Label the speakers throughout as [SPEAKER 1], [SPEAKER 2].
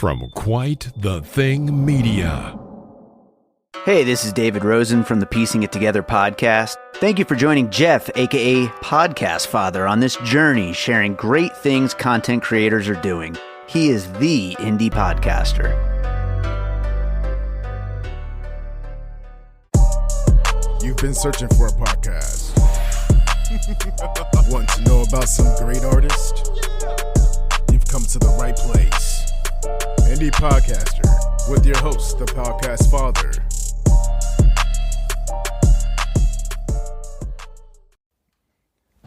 [SPEAKER 1] from Quite the Thing Media.
[SPEAKER 2] Hey, this is David Rosen from the Piecing It Together podcast. Thank you for joining Jeff, aka Podcast Father, on this journey sharing great things content creators are doing. He is the indie podcaster.
[SPEAKER 3] You've been searching for a podcast. Want to know about some great artists? You've come to the right place. Indie Podcaster with your host, the Podcast Father.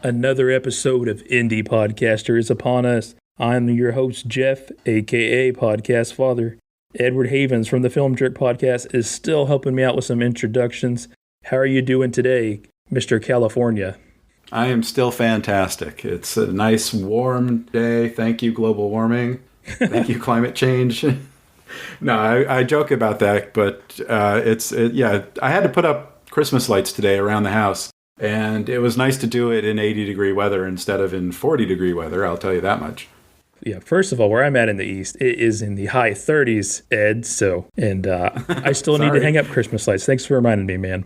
[SPEAKER 4] Another episode of Indie Podcaster is upon us. I'm your host, Jeff, aka Podcast Father. Edward Havens from the Film Jerk Podcast is still helping me out with some introductions. How are you doing today, Mr. California?
[SPEAKER 5] I am still fantastic. It's a nice, warm day. Thank you, global warming. Thank you, climate change. No, I joke about that, but I had to put up Christmas lights today around the house, and it was nice to do it in 80-degree weather instead of in 40-degree weather, I'll tell you that much.
[SPEAKER 4] Yeah, first of all, where I'm at in the East, it is in the high 30s, Ed, I still need to hang up Christmas lights. Thanks for reminding me, man.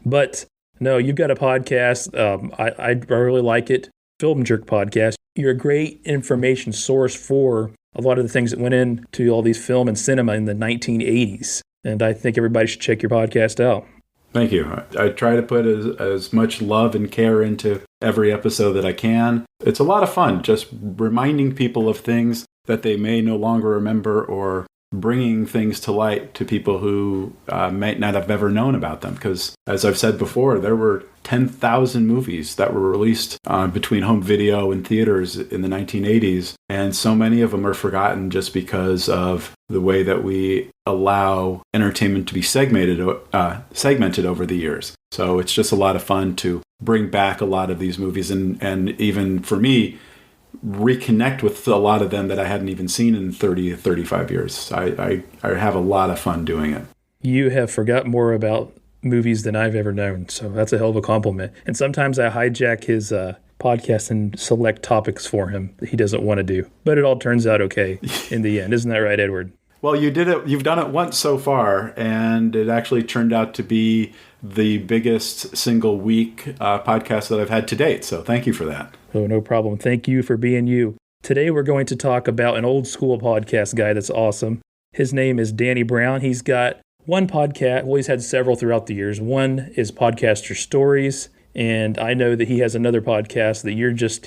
[SPEAKER 4] But no, you've got a podcast. I really like it. Film Jerk Podcast. You're a great information source for a lot of the things that went into all these film and cinema in the 1980s. And I think everybody should check your podcast out.
[SPEAKER 5] Thank you. I try to put as much love and care into every episode that I can. It's a lot of fun just reminding people of things that they may no longer remember, or bringing things to light to people who might not have ever known about them. Because, as I've said before, there were 10,000 movies that were released between home video and theaters in the 1980s. And so many of them are forgotten just because of the way that we allow entertainment to be segmented over the years. So it's just a lot of fun to bring back a lot of these movies and even for me, reconnect with a lot of them that I hadn't even seen in 30 to 35 years. I have a lot of fun doing it.
[SPEAKER 4] You have forgot more about movies than I've ever known, so that's a hell of a compliment. And sometimes I hijack his podcast and select topics for him that he doesn't want to do. But it all turns out okay in the end. Isn't that right, Edward?
[SPEAKER 5] Well, you did it. You've done it once so far, and it actually turned out to be the biggest single week podcast that I've had to date. So thank you for that.
[SPEAKER 4] Oh, no problem. Thank you for being you. Today we're going to talk about an old school podcast guy that's awesome. His name is Danny Brown. He's got one podcast. Well, he's had several throughout the years. One is Podcaster Stories. And I know that he has another podcast that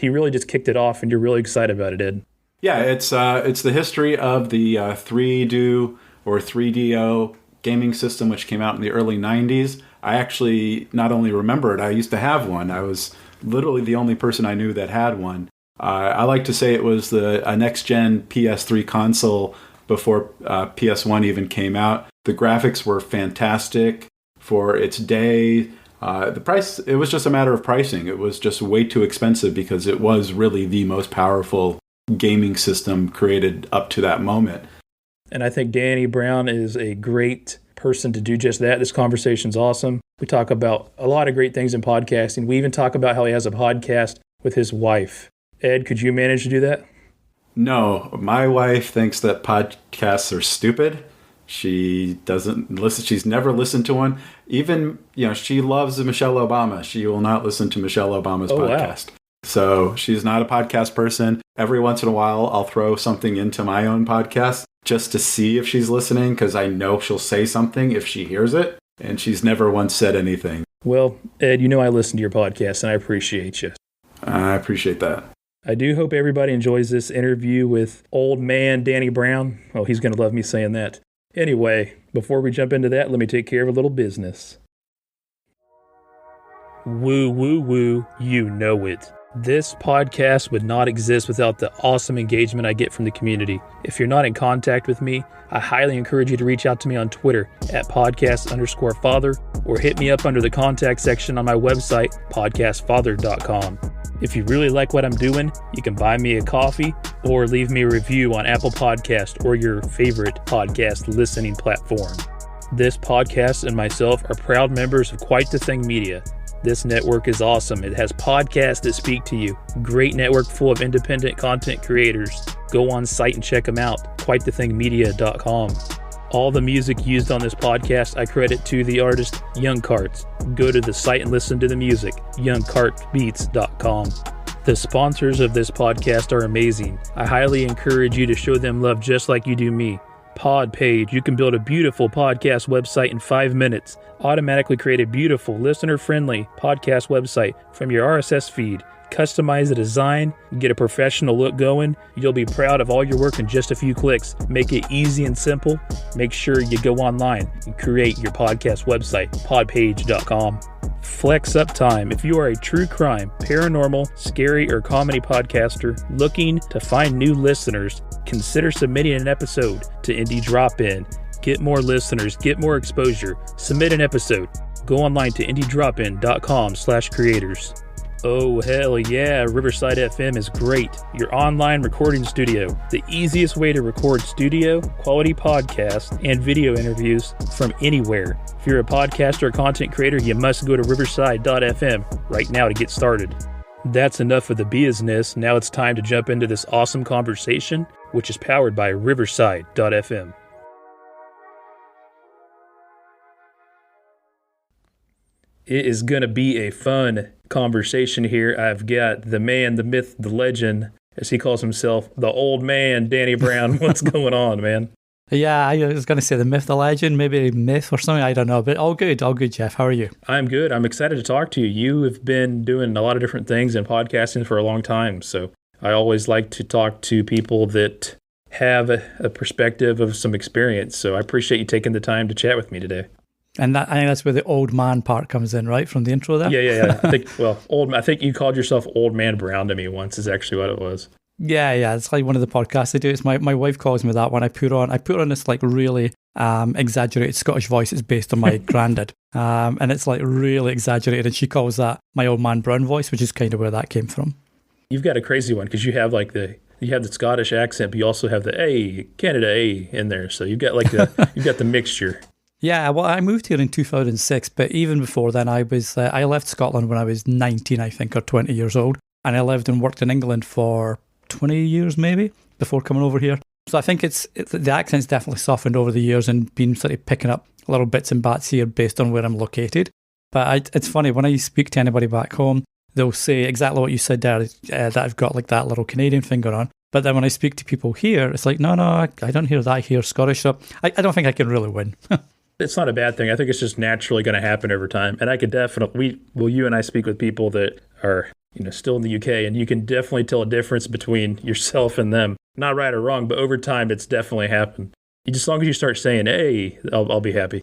[SPEAKER 4] he really just kicked it off, and you're really excited about it, Ed.
[SPEAKER 5] Yeah, it's the history of the 3Do or 3DO gaming system, which came out in the early 90s. I actually not only remember it, I used to have one. I was literally the only person I knew that had one. I like to say it was a next-gen PS3 console before PS1 even came out. The graphics were fantastic for its day. The price, it was just a matter of pricing. It was just way too expensive because it was really the most powerful gaming system created up to that moment.
[SPEAKER 4] And I think Danny Brown is a great person to do just that. This conversation's awesome. We talk about a lot of great things in podcasting. We even talk about how he has a podcast with his wife. Ed, could you manage to do that?
[SPEAKER 5] No, my wife thinks that podcasts are stupid. She doesn't listen. She's never listened to one. Even, she loves Michelle Obama. She will not listen to Michelle Obama's podcast. Wow. So she's not a podcast person. Every once in a while, I'll throw something into my own podcast just to see if she's listening, because I know she'll say something if she hears it. And she's never once said anything.
[SPEAKER 4] Well, Ed, I listen to your podcast, and I appreciate you.
[SPEAKER 5] I appreciate that.
[SPEAKER 4] I do hope everybody enjoys this interview with old man Danny Brown. Oh, he's going to love me saying that. Anyway, before we jump into that, let me take care of a little business. Woo, woo, woo, you know it. This podcast would not exist without the awesome engagement I get from the community. If you're not in contact with me, I highly encourage you to reach out to me on Twitter at podcast_father, or hit me up under the contact section on my website, podcastfather.com. If you really like what I'm doing, you can buy me a coffee or leave me a review on Apple Podcast or your favorite podcast listening platform. This podcast and myself are proud members of Quite the Thing Media. This network is awesome. It has podcasts that speak to you. Great network full of independent content creators. Go on site and check them out. QuiteTheThingMedia.com. All the music used on this podcast I credit to the artist Young Carts. Go to the site and listen to the music. YoungCartBeats.com. The sponsors of this podcast are amazing. I highly encourage you to show them love just like you do me. Podpage, you can build a beautiful podcast website in 5 minutes. Automatically create a beautiful, listener-friendly podcast website from your RSS feed. Customize the design, get a professional look going. You'll be proud of all your work in just a few clicks. Make it easy and simple. Make sure you go online and create your podcast website, podpage.com. Flex Up Time. If you are a true crime, paranormal, scary, or comedy podcaster looking to find new listeners, consider submitting an episode to Indie Drop-In. Get more listeners, get more exposure. Submit an episode. Go online to indiedropin.com/creators. Oh, hell yeah, Riverside FM is great. Your online recording studio. The easiest way to record studio, quality podcasts, and video interviews from anywhere. If you're a podcaster or content creator, you must go to riverside.fm right now to get started. That's enough of the business. Now it's time to jump into this awesome conversation, which is powered by riverside.fm. It is going to be a fun conversation here. I've got the man, the myth, the legend, as he calls himself, the old man, Danny Brown. What's going on, man?
[SPEAKER 6] Yeah, I was going to say the myth, the legend, maybe myth or something. I don't know, but all good, Jeff. How are you?
[SPEAKER 4] I'm good. I'm excited to talk to you. You have been doing a lot of different things in podcasting for a long time, so I always like to talk to people that have a perspective of some experience. So I appreciate you taking the time to chat with me today.
[SPEAKER 6] And I think that's where the old man part comes in, right? From the intro there?
[SPEAKER 4] Yeah. I think you called yourself Old Man Brown to me once is actually what it was.
[SPEAKER 6] Yeah. It's like one of the podcasts I do. It's my wife calls me that when I put on this like really exaggerated Scottish voice. It's based on my granddad. And it's like really exaggerated. And she calls that my Old Man Brown voice, which is kind of where that came from.
[SPEAKER 4] You've got a crazy one because you have like the Scottish accent, but you also have the Canada in there. So you've got like you've got the mixture.
[SPEAKER 6] Yeah, well, I moved here in 2006, but even before then, I left Scotland when I was 19, I think, or 20 years old, and I lived and worked in England for 20 years, maybe, before coming over here. So I think the accent's definitely softened over the years and been sort of picking up little bits and bats here based on where I'm located. But it's funny, when I speak to anybody back home, they'll say exactly what you said there, that I've got like that little Canadian finger on. But then when I speak to people here, it's like, no, I don't hear that. I hear Scottish. So I don't think I can really win.
[SPEAKER 4] It's not a bad thing. I think it's just naturally going to happen over time. And I could definitely, you and I speak with people that are, still in the UK, and you can definitely tell a difference between yourself and them. Not right or wrong, but over time, it's definitely happened. As long as you start saying, hey, I'll be happy.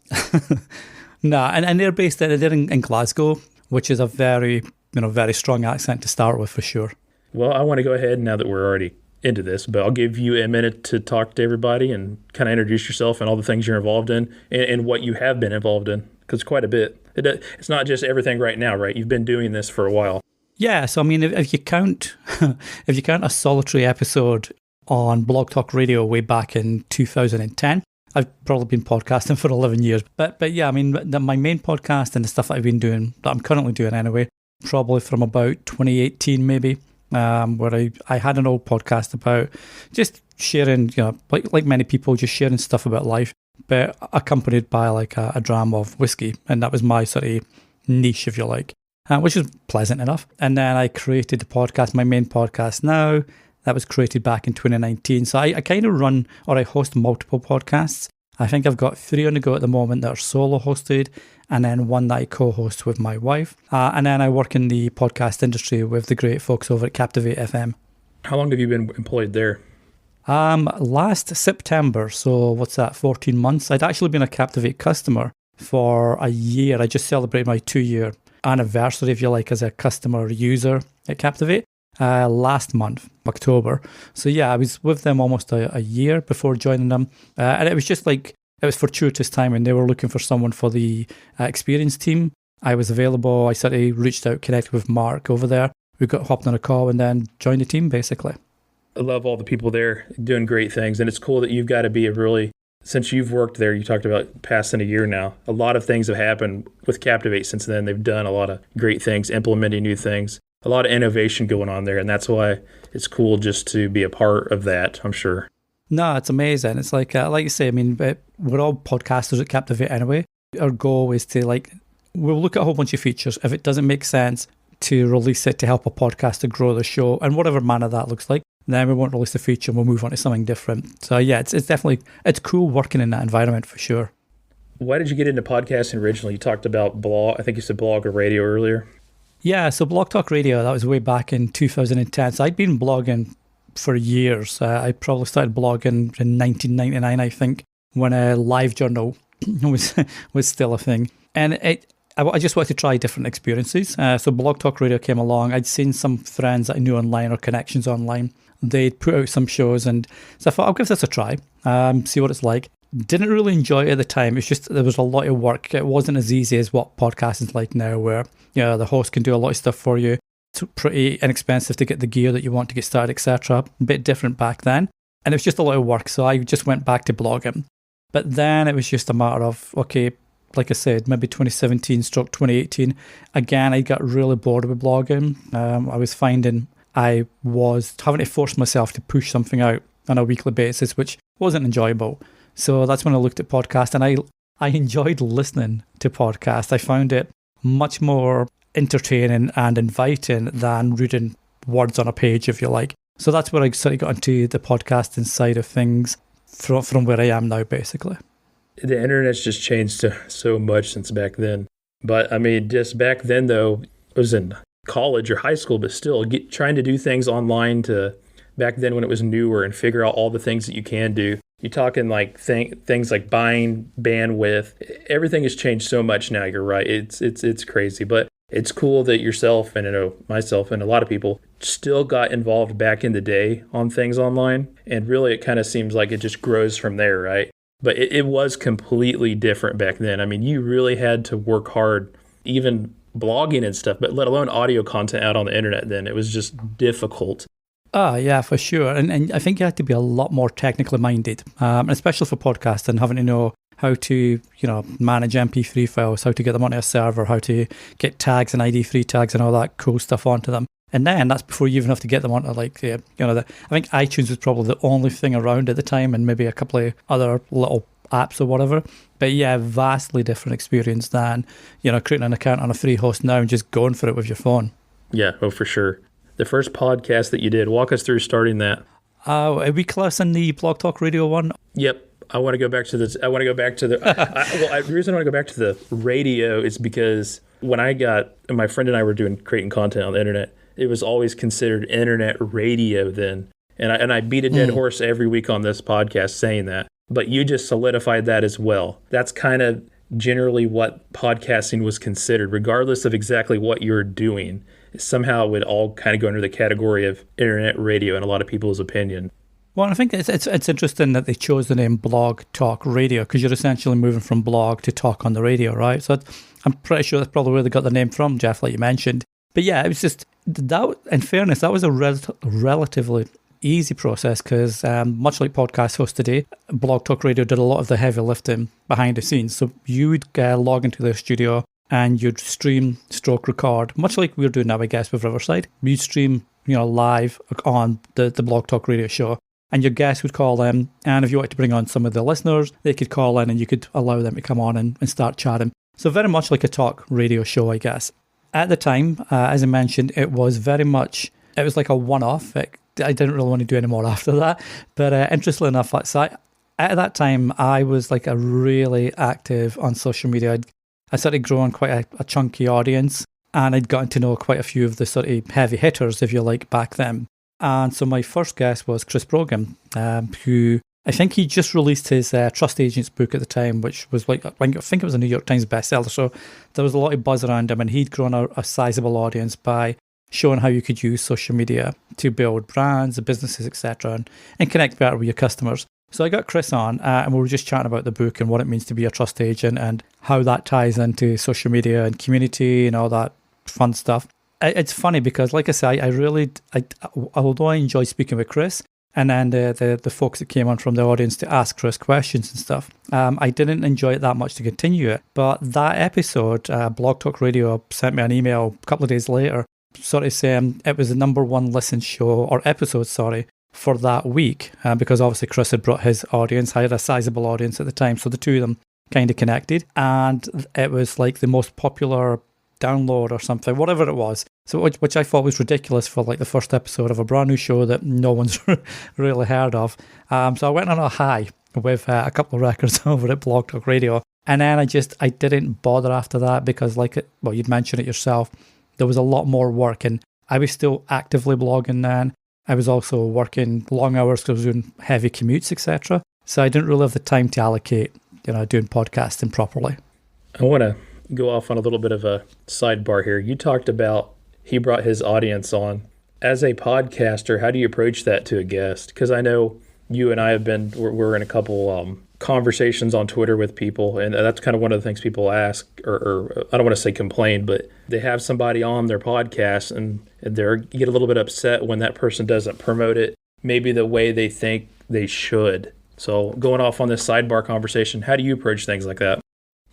[SPEAKER 6] And they're based in Glasgow, which is a very, very strong accent to start with for sure.
[SPEAKER 4] Well, I want to go ahead now that we're already into this, but I'll give you a minute to talk to everybody and kind of introduce yourself and all the things you're involved in and what you have been involved in, because quite a bit. It's not just everything right now, right? You've been doing this for a while. Yeah,
[SPEAKER 6] so I mean, if you count a solitary episode on Blog Talk Radio way back in 2010, I've probably been podcasting for 11 years. But yeah, I mean, my main podcast and the stuff that I've been doing, that I'm currently doing anyway, probably from about 2018 maybe. Where I had an old podcast about just sharing, like many people, just sharing stuff about life, but accompanied by like a dram of whiskey. And that was my sort of niche, if you like, which is pleasant enough. And then I created the podcast, my main podcast now, that was created back in 2019. So I kind of I host multiple podcasts. I think I've got 3 on the go at the moment that are solo hosted, and then one that I co-host with my wife. And then I work in the podcast industry with the great folks over at Captivate FM.
[SPEAKER 4] How long have you been employed there?
[SPEAKER 6] Last September, so what's that, 14 months? I'd actually been a Captivate customer for a year. I just celebrated my 2-year anniversary, if you like, as a customer user at Captivate last month, October. So yeah, I was with them almost a year before joining them. And it was just like, it was fortuitous timing. They were looking for someone for the experience team. I was available. I sort of reached out, connected with Mark over there. We got hopped on a call and then joined the team, basically.
[SPEAKER 4] I love all the people there doing great things. And it's cool that you've got to be a really since you've worked there, you talked about passing a year now. A lot of things have happened with Captivate since then. They've done a lot of great things, implementing new things, a lot of innovation going on there. And that's why it's cool just to be a part of that, I'm sure.
[SPEAKER 6] No, it's amazing. It's like you say, I mean, we're all podcasters at Captivate anyway. Our goal is to we'll look at a whole bunch of features. If it doesn't make sense to release it to help a podcast to grow the show, and whatever manner that looks like, then we won't release the feature and we'll move on to something different. So yeah, it's definitely, it's cool working in that environment for sure. Why
[SPEAKER 4] did you get into podcasting originally? You talked about blog, I think you said blog or radio earlier.
[SPEAKER 6] Yeah, so Blog Talk Radio, that was way back in 2010. So I'd been blogging for years. I probably started blogging in 1999, I think, when a live journal was still a thing. And I just wanted to try different experiences. So Blog Talk Radio came along. I'd seen some friends that I knew online or connections online. They'd put out some shows, and so I thought I'll give this a try, see what it's like. Didn't really enjoy it at the time. It's just there was a lot of work. It wasn't as easy as what podcasting is like now, where the host can do a lot of stuff for you. It's pretty inexpensive to get the gear that you want to get started, etc. A bit different back then, and it was just a lot of work. So I just went back to blogging. But then it was just a matter of, okay, like I said, maybe 2017/2018. Again, I got really bored with blogging. I was finding I was having to force myself to push something out on a weekly basis, which wasn't enjoyable. So that's when I looked at podcasts, and I enjoyed listening to podcasts. I found it much more entertaining and inviting than reading words on a page, if you like. So that's where I sort of got into the podcasting side of things from where I am now, basically.
[SPEAKER 4] The internet's just changed so much since back then. But I mean, just back then, though, I was in college or high school, but still trying to do things online to back then when it was newer and figure out all the things that you can do. You're talking like things like buying bandwidth. Everything has changed so much now. You're right. It's crazy, but it's cool that yourself and I know myself and a lot of people still got involved back in the day on things online. And really, it kind of seems like it just grows from there, right? But it was completely different back then. I mean, you really had to work hard, even blogging and stuff, but let alone audio content out on the internet then. It was just difficult.
[SPEAKER 6] Yeah, for sure. And I think you had to be a lot more technically minded, especially for podcasting, having to know how to, manage MP3 files, how to get them onto a server, how to get tags and ID3 tags and all that cool stuff onto them. And then that's before you even have to get them onto I think iTunes was probably the only thing around at the time, and maybe a couple of other little apps or whatever. But yeah, vastly different experience than, creating an account on a free host now and just going for it with your phone.
[SPEAKER 4] Yeah, for sure. The first podcast that you did, walk us through starting that.
[SPEAKER 6] Are we classing the Blog Talk Radio one?
[SPEAKER 4] Yep. I want to go back to the. The reason I want to go back to the radio is because when my friend and I were creating content on the internet, it was always considered internet radio then. And I beat a dead horse every week on this podcast saying that. But you just solidified that as well. That's kind of generally what podcasting was considered, regardless of exactly what you're doing. Somehow it would all kind of go under the category of internet radio in a lot of people's opinion.
[SPEAKER 6] Well, I think it's interesting that they chose the name Blog Talk Radio, because you're essentially moving from blog to talk on the radio, right? So I'm pretty sure that's probably where they got the name from, Jeff, like you mentioned. But yeah, it was just, that. In fairness, that was a relatively easy process, because much like podcast hosts today, Blog Talk Radio did a lot of the heavy lifting behind the scenes. So you would log into their studio and you'd stream, record, much like we're doing now, I guess, with Riverside. You'd stream, live on the Blog Talk Radio show, and your guests would call in, and if you wanted to bring on some of the listeners, they could call in and you could allow them to come on and start chatting. So very much like a talk radio show, I guess. At the time, as I mentioned, it was like a one-off. I didn't really want to do any more after that, but interestingly enough, at that time, I was like a really active on social media. I started growing quite a chunky audience, and I'd gotten to know quite a few of the sort of heavy hitters, if you like, back then. And so my first guest was Chris Brogan, who I think he just released his Trust Agents book at the time, which was I think it was a New York Times bestseller. So there was a lot of buzz around him, and he'd grown a sizable audience by showing how you could use social media to build brands, businesses, etc., and connect better with your customers. So I got Chris on, and we were just chatting about the book and what it means to be a trust agent and how that ties into social media and community and all that fun stuff. It's funny because, like I say, although I enjoy speaking with Chris, and then the folks that came on from the audience to ask Chris questions and stuff. I didn't enjoy it that much to continue it, but that episode, Blog Talk Radio sent me an email a couple of days later, sort of saying it was the number one listened show, or episode, sorry, for that week, because obviously Chris had brought his audience, had a sizable audience at the time, so the two of them kind of connected, and it was like the most popular download or something, whatever it was. So which I thought was ridiculous for like the first episode of a brand new show that no one's really heard of. So I went on a high with a couple of records over at Blog Talk Radio, and then I didn't bother after that because you'd mentioned it yourself, there was a lot more work, and I was still actively blogging then. I was also working long hours because I was doing heavy commutes, etc. So I didn't really have the time to allocate, doing podcasting properly.
[SPEAKER 4] I want to go off on a little bit of a sidebar here. You talked about he brought his audience on. As a podcaster, how do you approach that to a guest? Because I know you and I we're in a couple conversations on Twitter with people, and that's kind of one of the things people ask, or I don't want to say complain, but they have somebody on their podcast and you get a little bit upset when that person doesn't promote it maybe the way they think they should. So going off on this sidebar conversation, how do you approach things like that?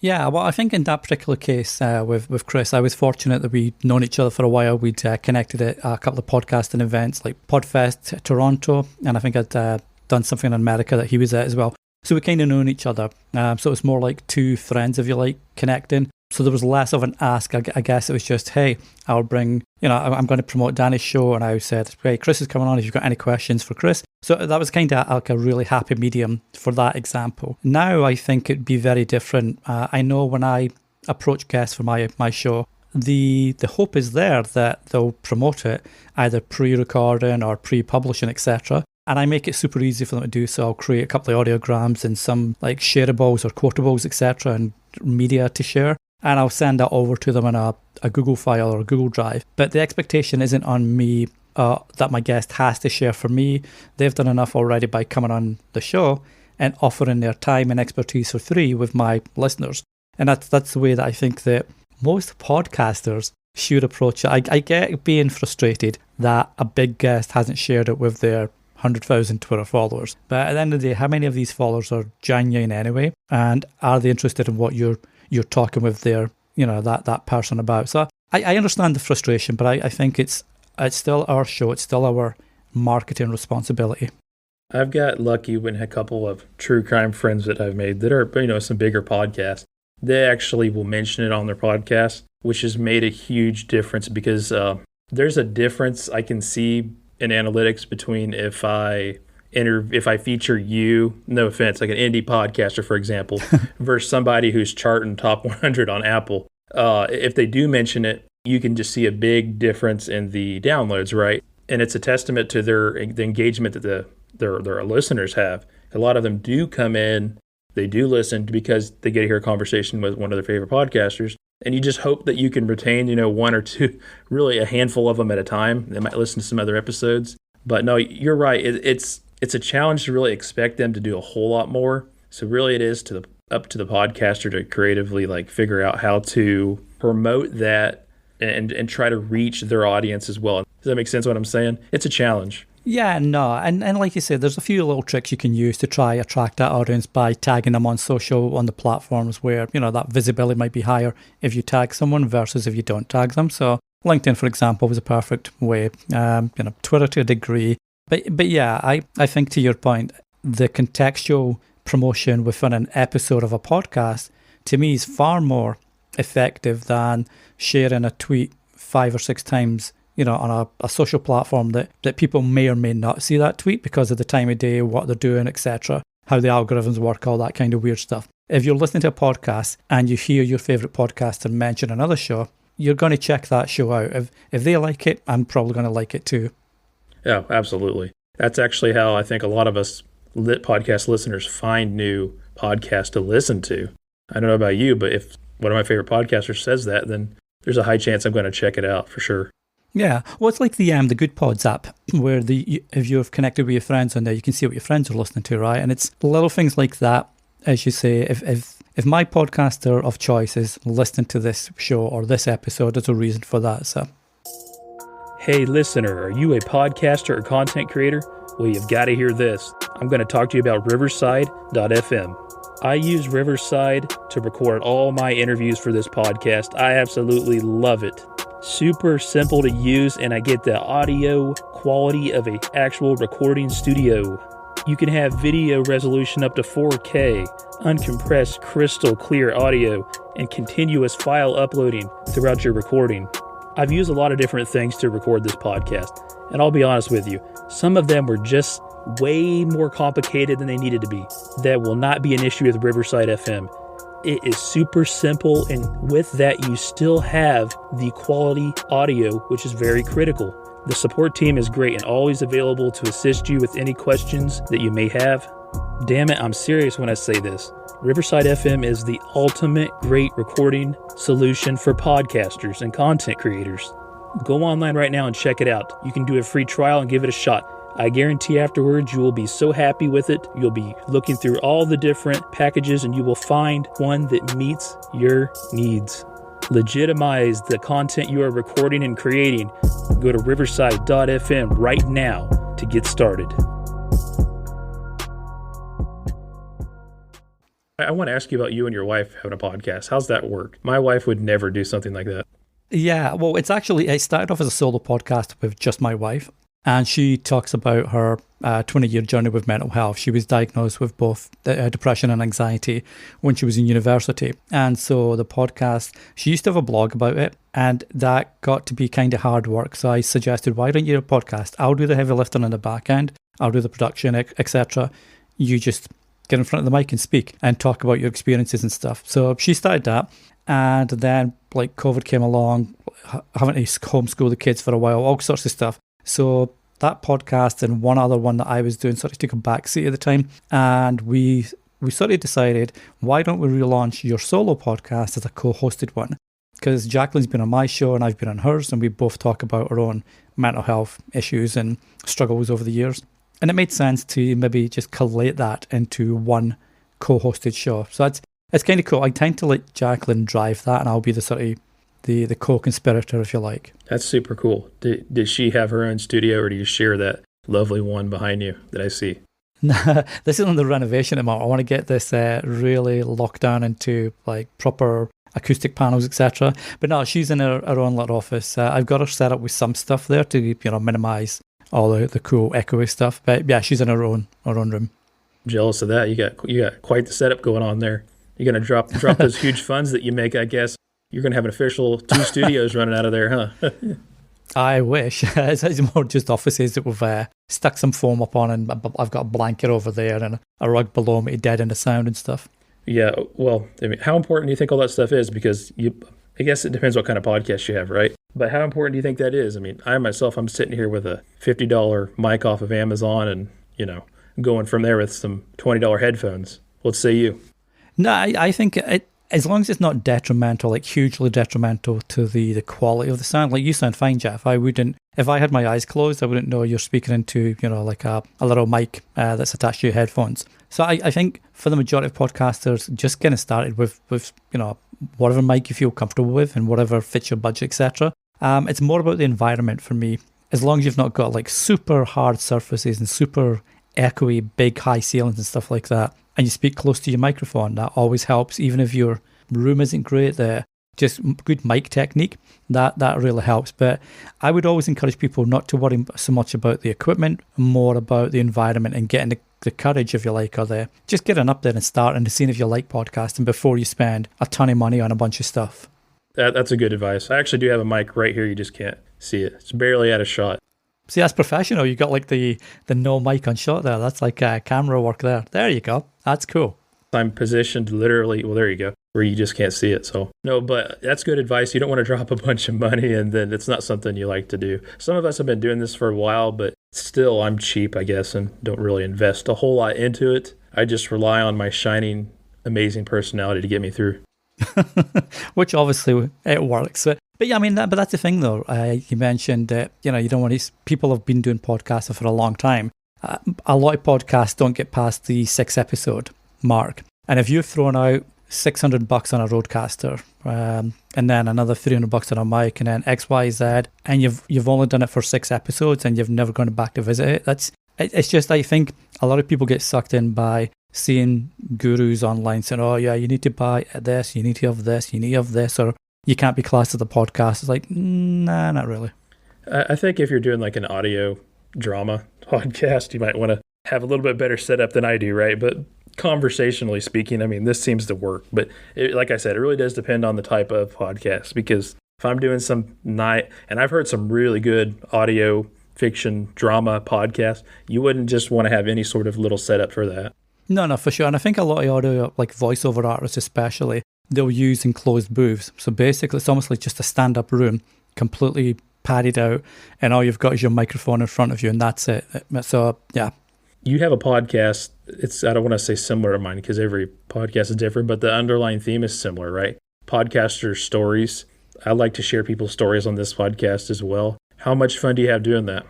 [SPEAKER 6] Yeah, well, I think in that particular case with Chris, I was fortunate that we'd known each other for a while. We'd connected at a couple of podcasting events like Podfest Toronto, and I think I'd done something in America that he was at as well. So we kind of known each other. So it was more like two friends, if you like, connecting. So there was less of an ask. I guess it was just, hey, I'll bring, I'm going to promote Danny's show. And I said, hey, Chris is coming on if you've got any questions for Chris. So that was kind of like a really happy medium for that example. Now I think it'd be very different. I know when I approach guests for my show, the hope is there that they'll promote it either pre-recording or pre-publishing, etc. And I make it super easy for them to do so. I'll create a couple of audiograms and some like shareables or quotables, etc. and media to share. And I'll send that over to them in a Google file or a Google Drive. But the expectation isn't on me that my guest has to share for me. They've done enough already by coming on the show and offering their time and expertise for free with my listeners. And that's the way that I think that most podcasters should approach it. I get being frustrated that a big guest hasn't shared it with their 100,000 Twitter followers. But at the end of the day, how many of these followers are genuine anyway? And are they interested in what you're talking with their, that person about? So I understand the frustration, but I think it's still our show. It's still our marketing responsibility.
[SPEAKER 4] I've got lucky when a couple of true crime friends that I've made that are, some bigger podcasts. They actually will mention it on their podcast, which has made a huge difference because there's a difference I can see in analytics between if I feature you, no offense, like an indie podcaster, for example, versus somebody who's charting top 100 on Apple. If they do mention it, you can just see a big difference in the downloads, right? And it's a testament to the engagement that their listeners have. A lot of them do come in, they do listen because they get to hear a conversation with one of their favorite podcasters. And you just hope that you can retain, one or two, really a handful of them at a time. They might listen to some other episodes. But no, you're right. It's a challenge to really expect them to do a whole lot more. So really it is up to the podcaster to creatively figure out how to promote that and try to reach their audience as well. Does that make sense what I'm saying? It's a challenge.
[SPEAKER 6] Yeah, no, and like you said, there's a few little tricks you can use to try attract that audience by tagging them on social, on the platforms where, that visibility might be higher if you tag someone versus if you don't tag them. So LinkedIn, for example, was a perfect way, Twitter to a degree. But yeah, I think to your point, the contextual promotion within an episode of a podcast, to me, is far more effective than sharing a tweet 5 or 6 times on a social platform that people may or may not see that tweet because of the time of day, what they're doing, etc., how the algorithms work, all that kind of weird stuff. If you're listening to a podcast and you hear your favorite podcaster mention another show, you're going to check that show out. If they like it, I'm probably going to like it too.
[SPEAKER 4] Yeah, absolutely. That's actually how I think a lot of us podcast listeners find new podcasts to listen to. I don't know about you, but if one of my favorite podcasters says that, then there's a high chance I'm going to check it out for sure.
[SPEAKER 6] Yeah, well, it's like the Good Pods app, where if you've connected with your friends on there, you can see what your friends are listening to, right? And it's little things like that, as you say. If my podcaster of choice is listening to this show or this episode, there's a reason for that. So,
[SPEAKER 4] Hey listener, are you a podcaster or content creator? Well, you've got to hear this. I'm going to talk to you about Riverside.fm. I use Riverside to record all my interviews for this podcast. I absolutely love it. Super simple to use, and I get the audio quality of an actual recording studio. You can have video resolution up to 4K, uncompressed crystal clear audio, and continuous file uploading throughout your recording. I've used a lot of different things to record this podcast, and I'll be honest with you, some of them were just way more complicated than they needed to be. That will not be an issue with Riverside FM. It is super simple, and with that you still have the quality audio, which is very critical. The support team is great and always available to assist you with any questions that you may have. Damn it, I'm serious when I say this. Riverside FM is the ultimate great recording solution for podcasters and content creators. Go online right now and check it out. You can do a free trial and give it a shot. I guarantee afterwards you will be so happy with it. You'll be looking through all the different packages and you will find one that meets your needs. Legitimize the content you are recording and creating. Go to riverside.fm right now to get started. I want to ask you about you and your wife having a podcast. How's that work? My wife would never do something like that.
[SPEAKER 6] Yeah, well, it started off as a solo podcast with just my wife, and she talks about her 20-year journey with mental health. She was diagnosed with both depression and anxiety when she was in university. And so the podcast, she used to have a blog about it, and that got to be kind of hard work. So I suggested, why don't you do a podcast? I'll do the heavy lifting on the back end. I'll do the production, etc. You just get in front of the mic and speak and talk about your experiences and stuff. So she started that, and then like COVID came along, having to homeschool the kids for a while, all sorts of stuff. So that podcast and one other one that I was doing sort of took a backseat at the time, and we sort of decided, why don't we relaunch your solo podcast as a co-hosted one? Because Jacqueline's been on my show and I've been on hers, and we both talk about our own mental health issues and struggles over the years. And it made sense to maybe just collate that into one co-hosted show. So it's kind of cool. I tend to let Jacqueline drive that, and I'll be the sort of the co-conspirator, if you like.
[SPEAKER 4] That's super cool. Did she have her own studio, or do you share that lovely one behind you that I see?
[SPEAKER 6] This is on the renovation at the moment. I want to get this really locked down into like proper acoustic panels, etc. But no, she's in her own little office. I've got her set up with some stuff there to minimize all the cool echoey stuff. But yeah, she's in her own room.
[SPEAKER 4] Jealous of that. You got quite the setup going on there. You're gonna drop those huge funds that you make, I guess. You're gonna have an official 2 studios running out of there, huh?
[SPEAKER 6] I wish. It's more just offices that we've stuck some foam up on, and I've got a blanket over there and a rug below me to deaden the sound and stuff. Yeah, well, I mean, how important do you think all that stuff is? Because I guess it depends what kind of podcast you have, right? But how important do you think that is? I mean, I'm sitting here with a $50 mic off of Amazon and, going from there with some $20 headphones. Let's say you. No, I think as long as it's not detrimental, like hugely detrimental to the quality of the sound. Like, you sound fine, Jeff. If I had my eyes closed, I wouldn't know you're speaking into, like a little mic that's attached to your headphones. So I think for the majority of podcasters, just getting started with whatever mic you feel comfortable with and whatever fits your budget, etc. It's more about the environment for me. As long as you've not got like super hard surfaces and super echoey, big high ceilings and stuff like that, and you speak close to your microphone, that always helps. Even if your room isn't great, just good mic technique, that really helps. But I would always encourage people not to worry so much about the equipment, more about the environment and getting the courage, if you like, or just getting up there and starting to see if you like podcasting before you spend a ton of money on a bunch of stuff.
[SPEAKER 4] That's a good advice. I actually do have a mic right here. You just can't see it. It's barely at a shot.
[SPEAKER 6] See, that's professional. You got like the no mic on shot there. That's like camera work there. There you go. That's cool.
[SPEAKER 4] I'm positioned literally, well, there you go, where you just can't see it. So no, but that's good advice. You don't want to drop a bunch of money and then it's not something you like to do. Some of us have been doing this for a while, but still I'm cheap, I guess, and don't really invest a whole lot into it. I just rely on my shining, amazing personality to get me through.
[SPEAKER 6] Which obviously it works. But yeah, I mean, but that's the thing though. You mentioned that, you don't want to, people have been doing podcasts for a long time. A lot of podcasts don't get past the 6 episode mark. And if you've thrown out $600 on a Rodecaster, and then another $300 on a mic, and then XYZ, and you've only done it for 6 episodes, and you've never gone back to visit it. It's just, I think a lot of people get sucked in by seeing gurus online saying, oh yeah, you need to buy this, you need to have this, you need to have this, or you can't be classed as a podcast. It's like, nah, not really.
[SPEAKER 4] I think if you're doing like an audio drama podcast, you might want to have a little bit better setup than I do, right? But conversationally speaking, I mean, this seems to work. But like I said, it really does depend on the type of podcast, because if I'm doing some night, and I've heard some really good audio fiction drama podcasts, you wouldn't just want to have any sort of little setup for that.
[SPEAKER 6] No, for sure. And I think a lot of audio, like voiceover artists especially, they'll use enclosed booths. So basically, it's almost like just a stand-up room, completely padded out, and all you've got is your microphone in front of you, and that's it. So, yeah.
[SPEAKER 4] You have a podcast, I don't want to say similar to mine, because every podcast is different, but the underlying theme is similar, right? Podcaster stories. I like to share people's stories on this podcast as well. How much fun do you have doing that?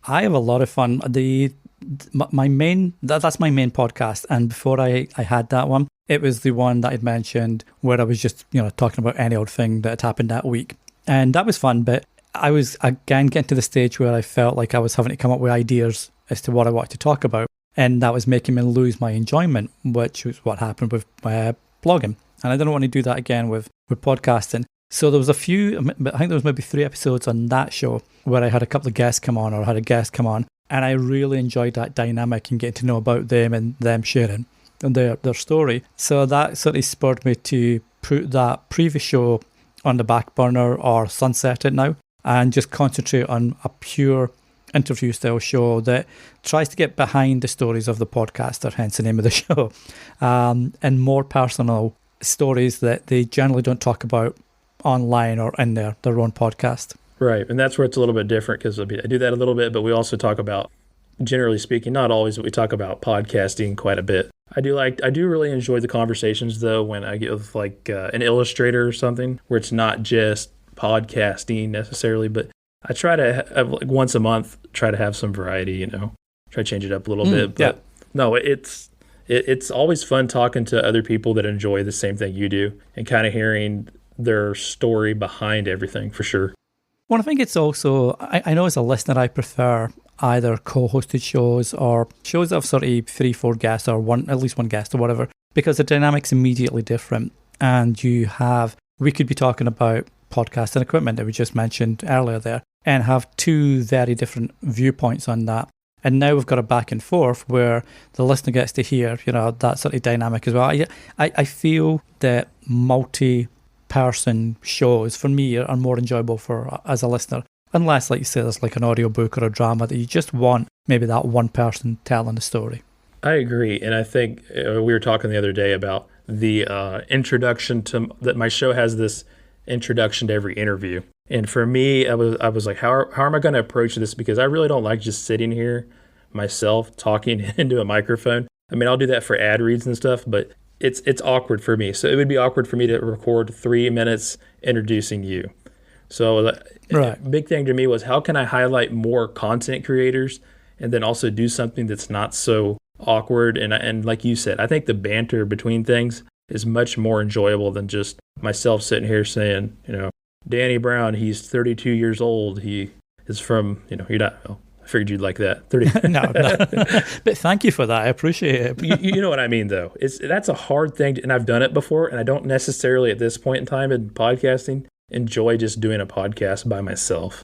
[SPEAKER 6] I have a lot of fun. That's my main podcast, and before I had that one, it was the one that I'd mentioned where I was just talking about any old thing that had happened that week, and that was fun. But I was again getting to the stage where I felt like I was having to come up with ideas as to what I wanted to talk about, and that was making me lose my enjoyment, which was what happened with blogging, and I didn't want to do that again with podcasting. So there was I think there was maybe 3 episodes on that show where I had a couple of guests come on, or had a guest come on, and I really enjoyed that dynamic and getting to know about them and them sharing their story. So that sort of spurred me to put that previous show on the back burner, or sunset it now, and just concentrate on a pure interview style show that tries to get behind the stories of the podcaster, hence the name of the show, and more personal stories that they generally don't talk about online or in their own podcast.
[SPEAKER 4] Right, and that's where it's a little bit different, because I do that a little bit, but we also talk about, generally speaking, not always, but we talk about podcasting quite a bit. I do really enjoy the conversations, though, when I get with like an illustrator or something, where it's not just podcasting necessarily, but I try to have, like, once a month, try to have some variety, try to change it up a little bit. But no, it's always fun talking to other people that enjoy the same thing you do, and kind of hearing their story behind everything, for sure.
[SPEAKER 6] Well, I think it's also, I know as a listener, I prefer either co-hosted shows or shows that have sort of 3-4 guests, or at least one guest or whatever, because the dynamic's immediately different. And we could be talking about podcasting equipment that we just mentioned earlier there, and have 2 very different viewpoints on that. And now we've got a back and forth where the listener gets to hear, that sort of dynamic as well. I feel that multi-person shows, for me, are more enjoyable as a listener. Unless, like you say, there's like an audiobook or a drama that you just want maybe that one person telling the story.
[SPEAKER 4] I agree. And I think we were talking the other day about the introduction that my show has this introduction to every interview. And for me, I was like, how am I going to approach this? Because I really don't like just sitting here myself talking into a microphone. I mean, I'll do that for ad reads and stuff, but it's awkward for me. So it would be awkward for me to record 3 minutes introducing you. So right. Big thing to me was, how can I highlight more content creators and then also do something that's not so awkward? And like you said, I think the banter between things is much more enjoyable than just myself sitting here saying, Danny Brown, he's 32 years old. He is from, you're not, I figured you'd like that. 30.
[SPEAKER 6] No. But thank you for that. I appreciate it.
[SPEAKER 4] you know what I mean, though. That's a hard thing, and I've done it before, and I don't necessarily at this point in time in podcasting enjoy just doing a podcast by myself.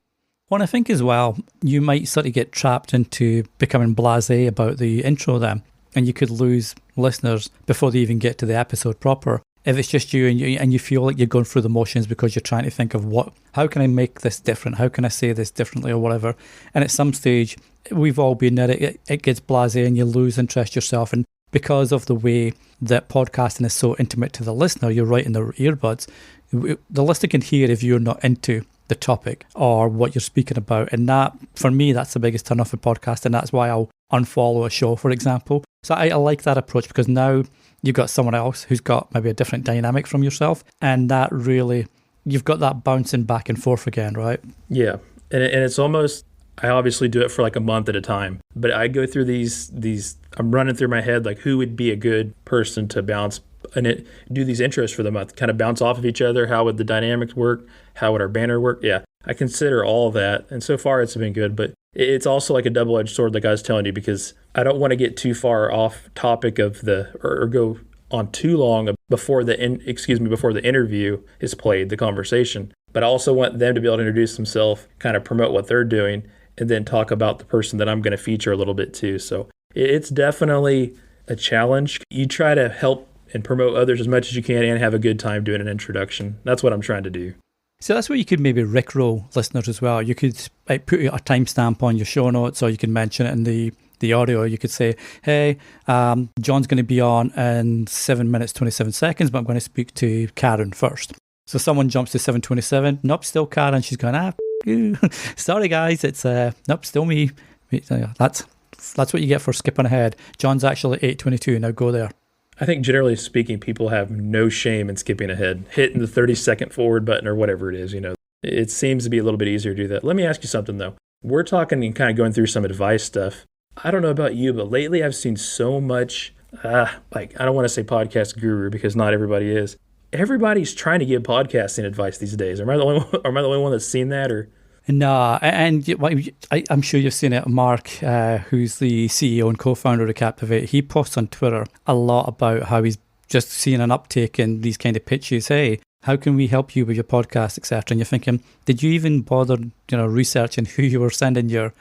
[SPEAKER 6] Well, I think as well, you might sort of get trapped into becoming blasé about the intro then, and you could lose listeners before they even get to the episode proper. If it's just you and you feel like you're going through the motions because you're trying to think of how can I make this different? How can I say this differently or whatever? And at some stage, we've all been there, it gets blasé and you lose interest yourself. And because of the way that podcasting is so intimate to the listener, you're right in their earbuds, the listener can hear if you're not into the topic or what you're speaking about. And that, for me, that's the biggest turn off of podcasting. That's why I'll unfollow a show, for example. So I like that approach, because now you've got someone else who's got maybe a different dynamic from yourself, and that really, you've got that bouncing back and forth again, right?
[SPEAKER 4] Yeah, and it's almost, I obviously do it for like a month at a time, but I go through these I'm running through my head like, who would be a good person to bounce do these intros for the month, kind of bounce off of each other. How would the dynamics work? How would our banner work? Yeah, I consider all of that. And so far it's been good, but it's also like a double-edged sword, like I was telling you, because I don't want to get too far off topic of or go on too long before the interview is played, the conversation. But I also want them to be able to introduce themselves, kind of promote what they're doing, and then talk about the person that I'm going to feature a little bit too. So it's definitely a challenge. You try to help and promote others as much as you can and have a good time doing an introduction. That's what I'm trying to do.
[SPEAKER 6] So that's where you could maybe rickroll listeners as well. You could put a timestamp on your show notes, or you can mention it in the audio. You could say, hey, John's going to be on in 7 minutes, 27 seconds, but I'm going to speak to Karen first. So someone jumps to 7:27. Nope, still Karen. She's going, you. Sorry, guys. It's, nope, still me. That's what you get for skipping ahead. John's actually 8:22. Now go there.
[SPEAKER 4] I think generally speaking, people have no shame in skipping ahead, hitting the 30-second forward button or whatever it is. It seems to be a little bit easier to do that. Let me ask you something, though. We're talking and kind of going through some advice stuff. I don't know about you, but lately I've seen so much, I don't want to say podcast guru because not everybody is. Everybody's trying to give podcasting advice these days. Am I the only one that's seen that? Or
[SPEAKER 6] no, and I'm sure you've seen it. Mark, who's the CEO and co-founder of Captivate, he posts on Twitter a lot about how he's just seeing an uptake in these kind of pitches. Hey, how can we help you with your podcast, etc.? And you're thinking, did you even bother, researching who you were sending your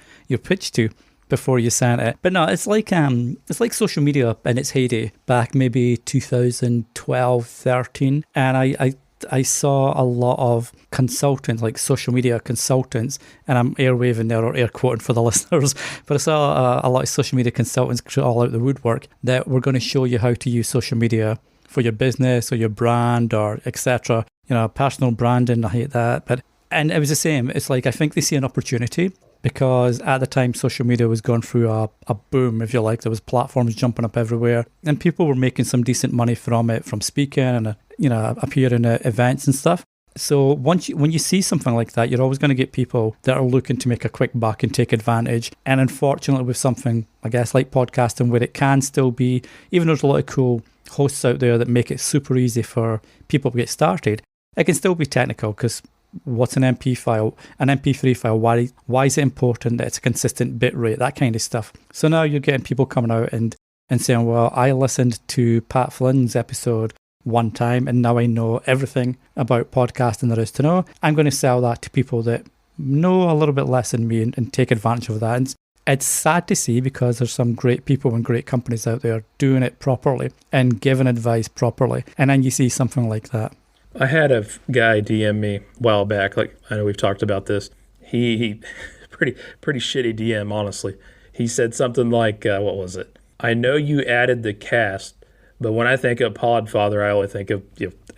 [SPEAKER 6] pitch to before you sent it? But no, it's like social media in its heyday back maybe 2012, 13, and I saw a lot of consultants, like social media consultants, and I'm air waving there or air quoting for the listeners, but I saw a lot of social media consultants all out the woodwork that were going to show you how to use social media for your business or your brand or etc. Personal branding, I hate that. And it was the same. It's like, I think they see an opportunity because at the time social media was going through a boom, if you like. There was platforms jumping up everywhere and people were making some decent money from it, from speaking and appearing at events and stuff. So when you see something like that, you're always going to get people that are looking to make a quick buck and take advantage. And unfortunately with something, I guess, like podcasting, where it can still be, even though there's a lot of cool hosts out there that make it super easy for people to get started, it can still be technical because what's an MP3 file, why is it important that it's a consistent bit rate, that kind of stuff. So now you're getting people coming out and saying, well, I listened to Pat Flynn's episode one time and now I know everything about podcasting there is to know. I'm going to sell that to people that know a little bit less than me and take advantage of that. And it's sad to see because there's some great people and great companies out there doing it properly and giving advice properly. And then you see something like that.
[SPEAKER 4] I had a guy DM me a while back, like I know we've talked about this. He pretty shitty DM, honestly. He said something like, what was it? I know you added the cast, but when I think of Podfather, I only think of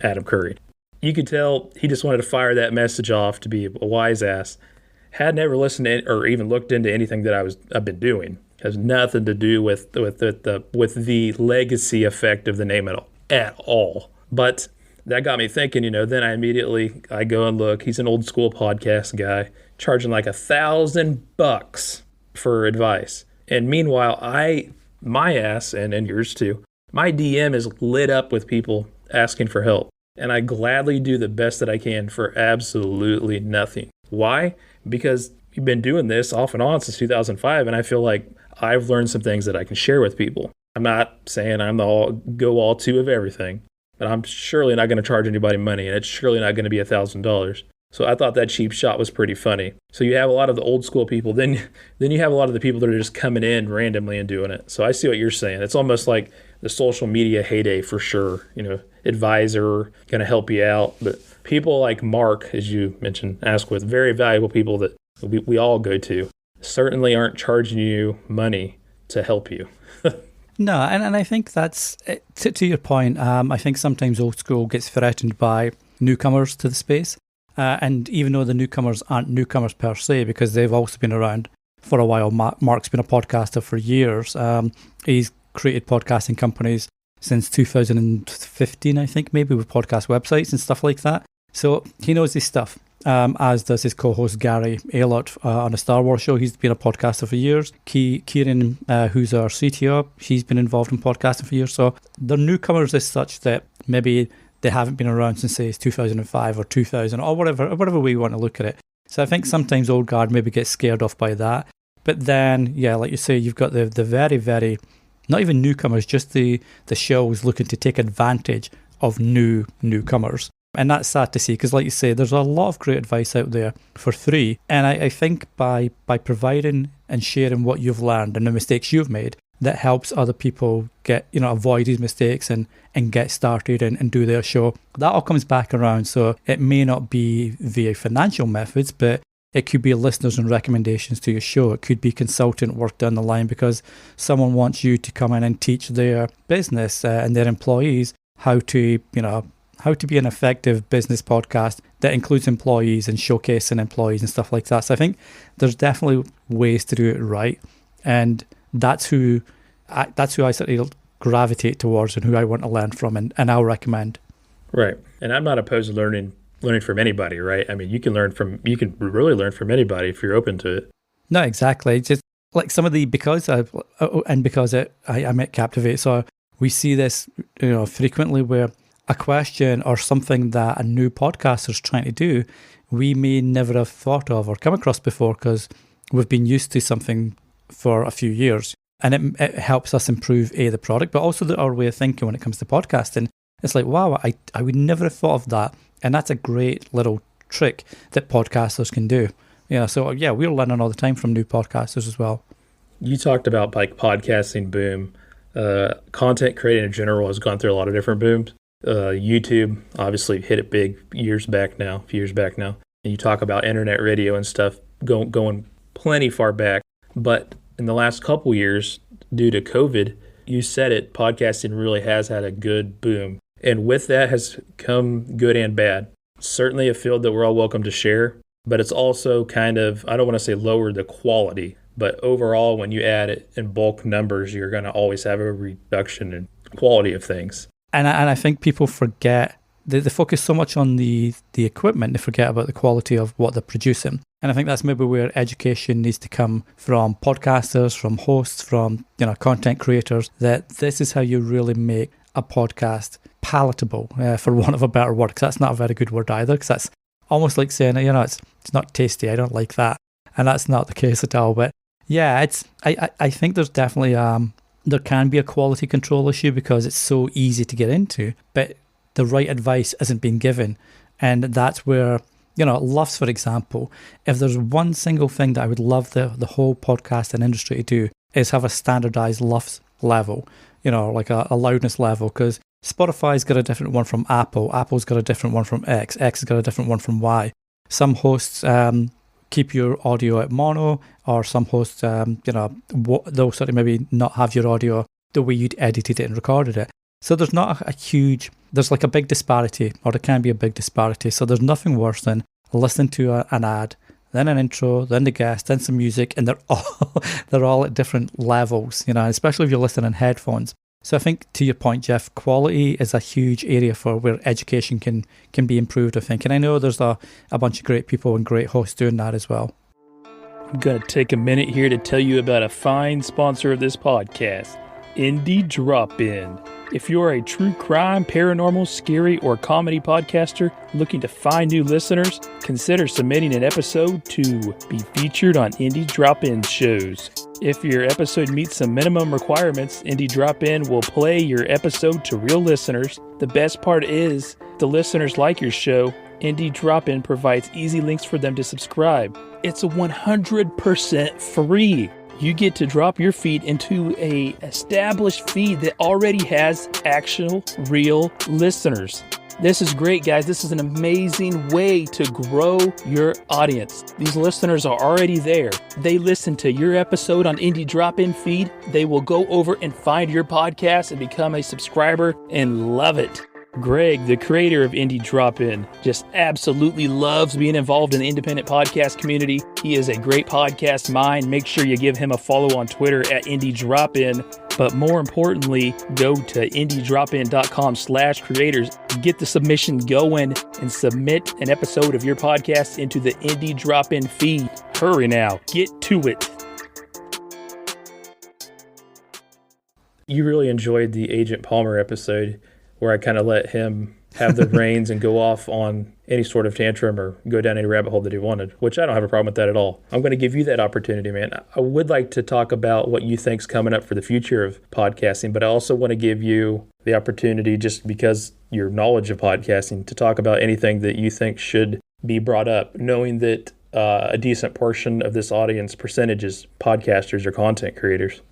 [SPEAKER 4] Adam Curry. You could tell he just wanted to fire that message off to be a wise ass. Had never listened to or even looked into anything that I've been doing. Has nothing to do with the legacy effect of the name at all. But that got me thinking, then I go and look. He's an old school podcast guy, charging like $1,000 for advice. And meanwhile, my ass, and yours too, my DM is lit up with people asking for help. And I gladly do the best that I can for absolutely nothing. Why? Because you've been doing this off and on since 2005, and I feel like I've learned some things that I can share with people. I'm not saying I'm the all to of everything, but I'm surely not going to charge anybody money, and it's surely not going to be $1,000. So I thought that cheap shot was pretty funny. So you have a lot of the old school people, then you have a lot of the people that are just coming in randomly and doing it. So I see what you're saying. It's almost like the social media heyday for sure. Advisor, going to help you out. But people like Mark, as you mentioned, Asquith, very valuable people that we all go to, certainly aren't charging you money to help you.
[SPEAKER 6] No, and I think that's, to your point, I think sometimes old school gets threatened by newcomers to the space. And even though the newcomers aren't newcomers per se, because they've also been around for a while, Mark's been a podcaster for years. He's created podcasting companies since 2015, I think, maybe with podcast websites and stuff like that. So he knows his stuff. as does his co-host Gary Aylott on a Star Wars show. He's been a podcaster for years. Kieran, who's our CTO, he's been involved in podcasting for years. So they're newcomers as such that maybe they haven't been around since, say, 2005 or 2000 or whatever way you want to look at it. So I think sometimes old guard maybe gets scared off by that. But then, yeah, like you say, you've got the very, very, not even newcomers, just the shows looking to take advantage of newcomers. And that's sad to see because, like you say, there's a lot of great advice out there for free. And I think by providing and sharing what you've learned and the mistakes you've made, that helps other people get, avoid these mistakes and get started and do their show. That all comes back around. So it may not be via financial methods, but it could be listeners and recommendations to your show. It could be consultant work down the line because someone wants you to come in and teach their business and their employees how to be an effective business podcast that includes employees and showcasing employees and stuff like that. So I think there's definitely ways to do it right. And that's who I sort of gravitate towards and who I want to learn from and I'll recommend.
[SPEAKER 4] Right. And I'm not opposed to learning from anybody, right? I mean, you can really learn from anybody if you're open to it. No,
[SPEAKER 6] exactly. Just like some of because I'm at Captivate, so we see this, frequently where a question or something that a new podcaster is trying to do, we may never have thought of or come across before because we've been used to something for a few years. And it helps us improve, the product, but also our way of thinking when it comes to podcasting. It's like, wow, I would never have thought of that. And that's a great little trick that podcasters can do. So we're learning all the time from new podcasters as well.
[SPEAKER 4] You talked about like podcasting boom. Content creating in general has gone through a lot of different booms. YouTube obviously hit it big a few years back now. And you talk about internet radio and stuff going plenty far back. But in the last couple years, due to COVID, you said it, podcasting really has had a good boom. And with that has come good and bad. Certainly a field that we're all welcome to share, but it's also kind of, I don't want to say lower the quality, but overall, when you add it in bulk numbers, you're going to always have a reduction in quality of things.
[SPEAKER 6] And I think people forget, they focus so much on the equipment, they forget about the quality of what they're producing. And I think that's maybe where education needs to come from podcasters, from hosts, from content creators, that this is how you really make a podcast palatable, for want of a better word, because that's not a very good word either, because that's almost like saying, it's not tasty, I don't like that. And that's not the case at all. But yeah, I think there's definitely, there can be a quality control issue because it's so easy to get into, but the right advice isn't being given. And that's where, LUFS, for example, if there's one single thing that I would love the whole podcasting industry to do is have a standardized LUFS level, like a loudness level, because Spotify's got a different one from Apple. Apple's got a different one from X. X has got a different one from Y. Some hosts keep your audio at mono, or some hosts, they'll sort of maybe not have your audio the way you'd edited it and recorded it. So there's not there's like a big disparity, or there can be a big disparity. So there's nothing worse than listening to an ad, then an intro, then the guest, then some music, and they're all at different levels, especially if you're listening in headphones. So I think, to your point, Jeff, quality is a huge area for where education can be improved, I think. And I know there's a bunch of great people and great hosts doing that as well.
[SPEAKER 4] I'm going to take a minute here to tell you about a fine sponsor of this podcast, Indie Drop-In. If you're a true crime, paranormal, scary, or comedy podcaster looking to find new listeners, consider submitting an episode to be featured on Indie Drop-In shows. If your episode meets some minimum requirements, Indie Drop-In will play your episode to real listeners. The best part is, the listeners like your show, Indie Drop-In provides easy links for them to subscribe. It's 100% free. You get to drop your feed into a established feed that already has actual real listeners. This is great, guys. This is an amazing way to grow your audience. These listeners are already there. They listen to your episode on Indie Drop-In feed. They will go over and find your podcast and become a subscriber and love it. Greg, the creator of Indie Drop-In, just absolutely loves being involved in the independent podcast community. He is a great podcast mind. Make sure you give him a follow on Twitter at Indie Drop-In. But more importantly, go to indiedropin.com/creators. Get the submission going and submit an episode of your podcast into the Indie Drop-In feed. Hurry now. Get to it. You really enjoyed the Agent Palmer episode where I kind of let him have the reins and go off on any sort of tantrum or go down any rabbit hole that he wanted, which I don't have a problem with that at all. I'm going to give you that opportunity, man. I would like to talk about what you think's coming up for the future of podcasting, but I also want to give you the opportunity, just because your knowledge of podcasting, to talk about anything that you think should be brought up, knowing that a decent portion of this audience percentage is podcasters or content creators.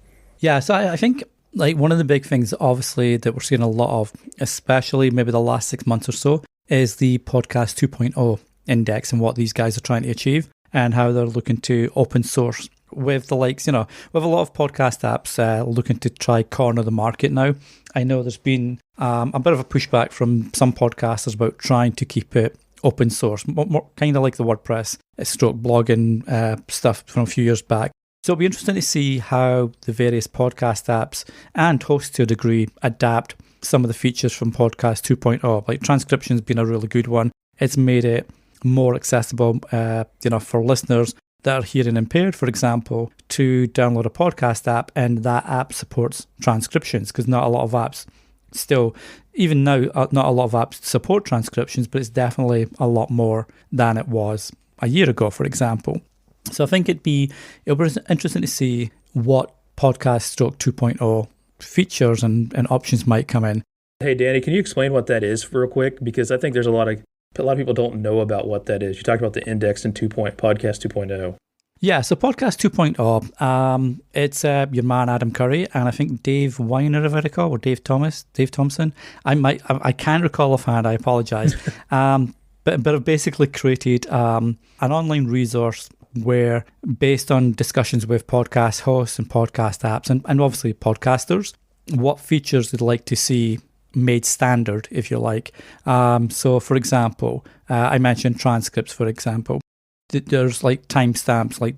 [SPEAKER 6] Yeah, so I think like one of the big things, obviously, that we're seeing a lot of, especially maybe the last 6 months or so, is the Podcast 2.0 index and what these guys are trying to achieve and how they're looking to open source with the likes, with a lot of podcast apps looking to try corner the market now. I know there's been a bit of a pushback from some podcasters about trying to keep it open source, more kind of like the WordPress stroke blogging stuff from a few years back. So it'll be interesting to see how the various podcast apps and hosts to a degree adapt some of the features from Podcast 2.0. Like transcription's been a really good one. It's made it more accessible, for listeners that are hearing impaired, for example, to download a podcast app, and that app supports transcriptions, because not a lot of apps still, even now, not a lot of apps support transcriptions, but it's definitely a lot more than it was a year ago, for example. So I think it'll be interesting to see what Podcast Stroke 2.0 features and options might come in.
[SPEAKER 4] Hey, Danny, can you explain what that is real quick? Because I think there's a lot of people don't know about what that is. You talked about the index and Podcast 2.0.
[SPEAKER 6] Yeah, so Podcast 2.0, it's your man Adam Curry and I think Dave Weiner, if I recall, or Dave Thompson. I can't recall offhand, I apologize. But I've basically created an online resource where, based on discussions with podcast hosts and podcast apps and obviously podcasters, what features they'd like to see made standard, if you like. So, for example, I mentioned transcripts, for example. There's like timestamps, like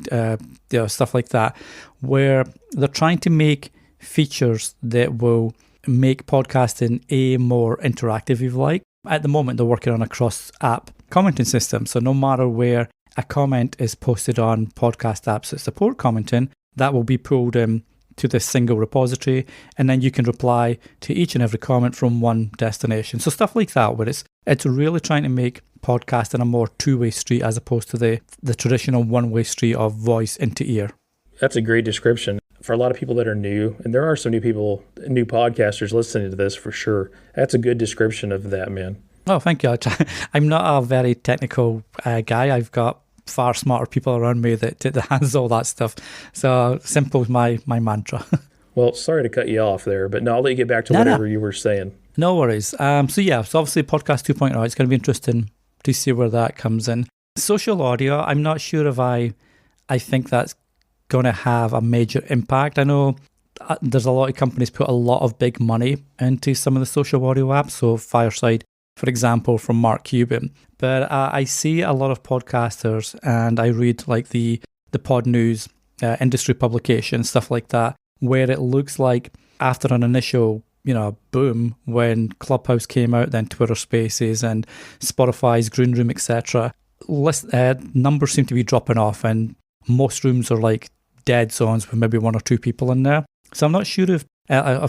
[SPEAKER 6] stuff like that, where they're trying to make features that will make podcasting more interactive, if you like. At the moment, they're working on a cross-app commenting system. So no matter where a comment is posted on podcast apps that support commenting, that will be pulled in to this single repository, and then you can reply to each and every comment from one destination. So stuff like that, where it's really trying to make podcasting a more two-way street as opposed to the traditional one-way street of voice into ear. That's
[SPEAKER 4] a great description. For a lot of people that are new, and there are some new podcasters listening to this for sure, that's a good description of that, man.
[SPEAKER 6] Oh, thank you. I'm not a very technical guy. I've got far smarter people around me that handles all that stuff. So simple is my mantra.
[SPEAKER 4] Well, sorry to cut you off there, but no, I'll let you get back to whatever you were saying.
[SPEAKER 6] No worries. So obviously Podcast 2.0, it's going to be interesting to see where that comes in. Social audio, I'm not sure if I think that's going to have a major impact. I know there's a lot of companies put a lot of big money into some of the social audio apps. So Fireside, for example, from Mark Cuban. But I see a lot of podcasters, and I read like the Pod News industry publication, stuff like that, where it looks like after an initial boom when Clubhouse came out, then Twitter Spaces and Spotify's Green Room, etc., numbers seem to be dropping off, and most rooms are like dead zones with maybe one or two people in there. So I'm not sure if